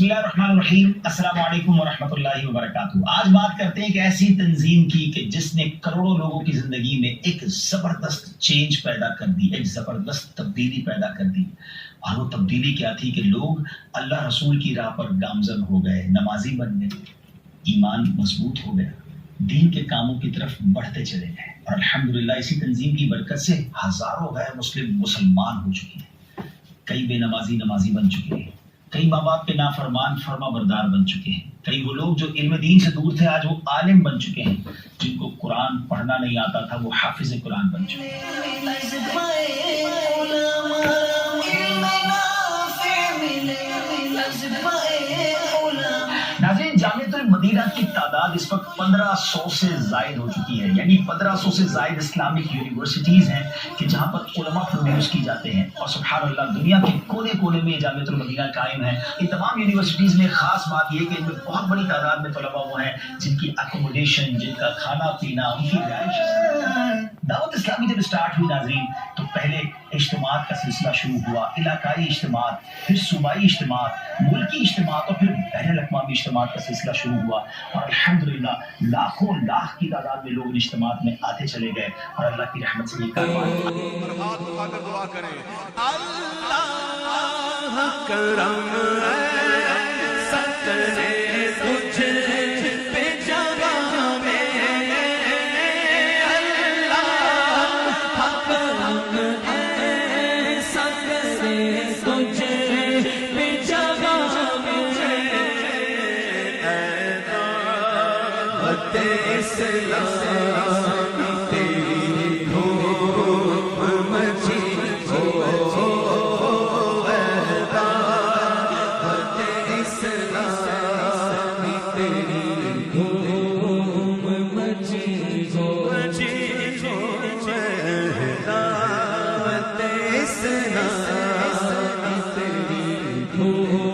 बिस्मिल्लाहिर्रहमानिर्रहीम, अस्सलाम वालेकुम वरहमतुल्लाहि वबरकातुहू। आज बात करते हैं एक ऐसी तंजीम की कि जिसने करोड़ों लोगों की जिंदगी में एक जबरदस्त चेंज पैदा कर दी, एक जबरदस्त तब्दीली पैदा कर दी। और वो तब्दीली क्या थी कि लोग अल्लाह रसूल की राह पर गामजन हो गए, नमाजी बन गए, ईमान मजबूत हो गया, दीन के कामों की तरफ बढ़ते चले गए। और अल्हम्दुलिल्लाह इसी तंजीम की बरकत से हजारों गैर मुस्लिम मुसलमान हो चुके हैं, कई बेनमाजी नमाजी बन चुके हैं, कई माँ बाप के नाफरमान फर्मा बरदार बन चुके हैं, कई वो लोग जो इल्म दीन से दूर थे आज वो आलिम बन चुके हैं, जिनको कुरान पढ़ना नहीं आता था वो हाफिज कुरान बन चुके हैं। नाज़रीन, जामिअतुल मदीना की तादाद इस वक्त 1500 से जायद हो चुकी है, यानी 1500 से जायद इस्लामिक यूनिवर्सिटीज हैं कि जहाँ पर उलमा प्रोड्यूस की जाते हैं। और सुभान अल्लाह, दुनिया के कोने कोने में जामिअतुल मदीना कायम है। इन तमाम यूनिवर्सिटीज में खास बात यह कि इनमें बहुत बड़ी तादाद में तलबा वो हैं जिनकी अकोमोडेशन, जिनका खाना पीना, उनकी रिहाइश। दावत इस्लामी जब स्टार्ट हुई नाज़रीन, तो पहले इज्तिमात का सिलसिला शुरू हुआ, इलाकाई इज्तिमात, फिर सूबाई इज्तिमात, मुल्की इज्तिमात और फिर बैनुल अक़वामी इज्तिमात का सिलसिला शुरू हुआ। और अल्हम्दुलिल्लाह लाखों लाख की तादाद में लोग इज्तिमात में आते चले गए और अल्लाह की रहमत से ये कारवां हाथ उठाकर दुआ करें, अल्लाह करम सकते तुझे पे जवां में, अल्लाह करम सकते तुझे पे जवां में, दावत इस्लाम तेरी धूम मची हो, दावत इस्लाम तेरी धूम मची हो, दावत इस्लाम तेरी धूम